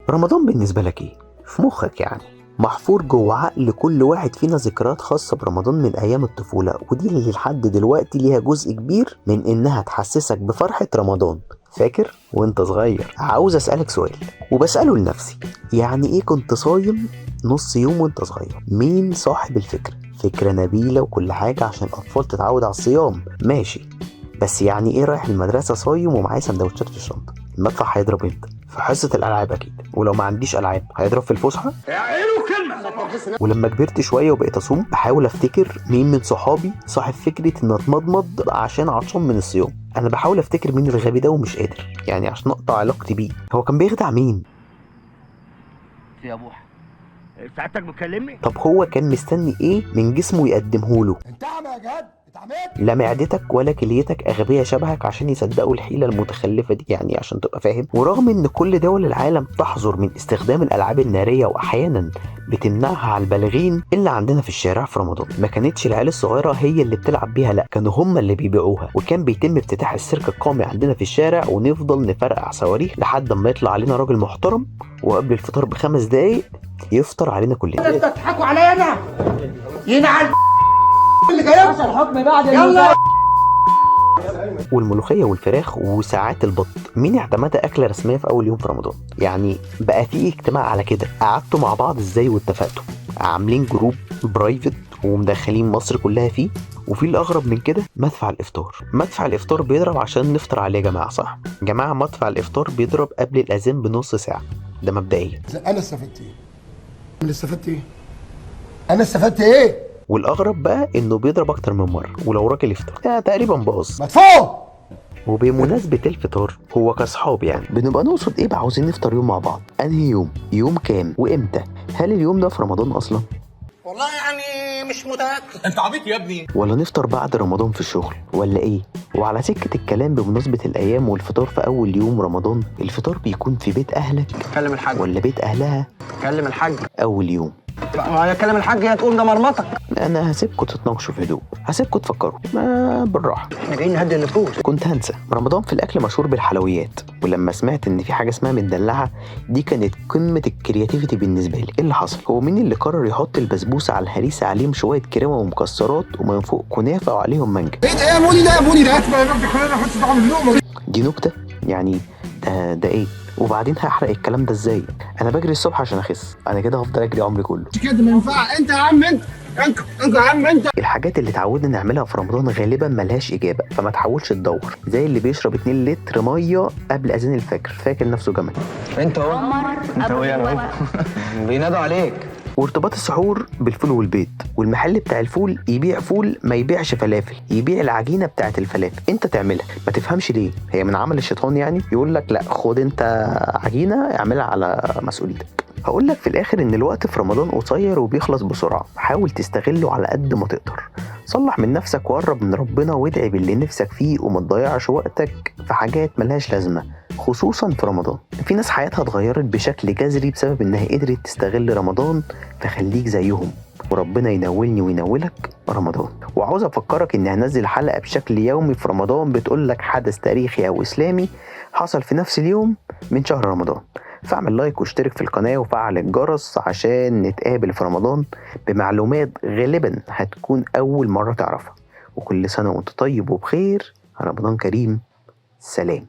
رمضان بالنسبة لك ايه؟ في مخك يعني محفور جوه عقل كل واحد فينا ذكريات خاصة برمضان من أيام الطفولة، ودي اللي لحد دلوقتي ليها جزء كبير من إنها تحسسك بفرحة رمضان. فاكر وانت صغير؟ عاوز أسألك سؤال وبسأله لنفسي، يعني ايه كنت صايم نص يوم وانت صغير؟ مين صاحب الفكرة؟ فكرة نبيلة وكل حاجة عشان الأطفال تتعود على الصيام، ماشي، بس يعني ايه رايح المدرسة صايم ومعايا سندوتشات في الشنطة؟ المدفع هيضرب امتى؟ في حصة الألعاب أكيد، ولو ما عنديش ألعاب هيضرب في الفسحة؟ ولما كبرت شوية وبقيت أصوم بحاول أفتكر مين من صحابي صاحب فكرة إن أتمضمض عشان عطشان من الصيام. أنا بحاول أفتكر مين الغبي ده ومش قادر، يعني عشان أقطع علاقتي بيه. هو كان بيخدع مين؟ يا بوحة سعادتك بتكلمني؟ طب هو كان مستني إيه من جسمه يقدمهوله؟ انت اعمى يا جهاد، اتعميت. لا معدتك ولا كليتك أغبياء شبهك عشان يصدقوا الحيلة المتخلفة دي، يعني عشان تبقى فاهم. ورغم إن كل دول العالم تحظر من استخدام الألعاب النارية وأحيانا بتمنعها على البالغين، إلا عندنا في الشارع في رمضان ما كانتش العيال الصغيرة هي اللي بتلعب بيها، لا كانوا هم اللي بيبيعوها. وكان بيتم افتتاح السيرك القومي عندنا في الشارع، ونفضل نفرقع صواريخ لحد ما يطلع علينا راجل محترم وقبل الفطار ب5 دقايق يفطر علينا كلنا. بتضحكوا عليا انا؟ ينعل اللي جاي الحكم بعد يلا. والملوخيه والفراخ وساعات البط، مين اعتمدها اكله رسميه في اول يوم في رمضان؟ يعني بقى في اجتماع على كده؟ قعدتوا مع بعض ازاي واتفقتوا؟ عاملين جروب برايفت ومدخلين مصر كلها فيه؟ وفي الاغرب من كده مدفع الافطار. مدفع الافطار بيضرب عشان نفطر عليه يا جماعه، صح؟ جماعه مدفع الافطار بيضرب قبل الاذان بنص ساعه، ده مبدئيا. انا استفدت ايه؟ انا استفدت ايه؟ انا استفدت ايه؟ والاغرب بقى انه بيضرب اكتر من مره، ولو راجل يفطر تقريبا باظ. مدفوع. وبمناسبة الفطار، هو كاصحاب يعني بنبقى نقصد ايه بقى؟ عاوزين نفطر يوم مع بعض، انهي يوم؟ يوم كام وامتى؟ هل اليوم ده في رمضان اصلا؟ والله يعني مش متاكد. انت عبيط يا ابني. ولا نفطر بعد رمضان في الشغل ولا ايه؟ وعلى سكة الكلام بمناسبة الايام والفطار في اول يوم رمضان، الفطار بيكون في بيت اهلك كلم الحاج ولا بيت اهلها كلم الحاج اول يوم؟ ما كلم الحاج هتقول ده مرمطك. انا هسيبكم تتناقشوا في هدوء، هسيبكم تفكروا ما بالراحه. احنا جايين نهدي النفوس. كنت هنسى، رمضان في الاكل مشهور بالحلويات، ولما سمعت ان في حاجه اسمها مدلعه دي كانت قمه الكرياتيفيتي بالنسبه لي. ايه اللي حصل؟ هو مين اللي قرر يحط البسبوسه على الهريسه عليهم شويه كريمه ومكسرات ومن فوق كنافه وعليهم مانجا؟ ايه ده يا موني ده يا موني ده؟ يا رب خلينا نحط طعم اللقمه دي نكته يعني؟ ده ايه؟ وبعدين هحرق الكلام ده ازاي؟ انا بجري الصبح عشان اخس، انا كده هفضل اجري عمري كله. كده ما ينفع. انت يا عم انت يا عم انت. الحاجات اللي اتعودنا نعملها في رمضان غالبا ملهاش اجابه، فما تحاولش تدور. زي اللي بيشرب 2 لتر ميه قبل اذان الفجر فاكر نفسه جمل. انت هو انا بينادوا عليك. وارتباط السحور بالفول والبيض، والمحل بتاع الفول يبيع فول ما يبيعش فلافل، يبيع العجينه بتاعه الفلافل انت تعملها. ما تفهمش ليه، هي من عمل الشيطان يعني؟ يقول لك لا خد انت عجينه اعملها على مسؤوليتك. هقول لك في الاخر ان الوقت في رمضان قصير وبيخلص بسرعه، حاول تستغله على قد ما تقدر. صلح من نفسك وقرب من ربنا وادعي باللي نفسك فيه، وما تضيعش وقتك في حاجات ملهاش لازمه، خصوصا في رمضان. في ناس حياتها اتغيرت بشكل جذري بسبب انها قدرت تستغل رمضان، فخليك زيهم وربنا ينولني وينولك رمضان. وعاوز افكرك اني هنزل حلقه بشكل يومي في رمضان بتقولك حدث تاريخي او اسلامي حصل في نفس اليوم من شهر رمضان. فاعمل لايك واشترك في القناه وفعل الجرس عشان نتقابل في رمضان بمعلومات غالبا هتكون اول مره تعرفها. وكل سنه وانت طيب وبخير، رمضان كريم، سلام.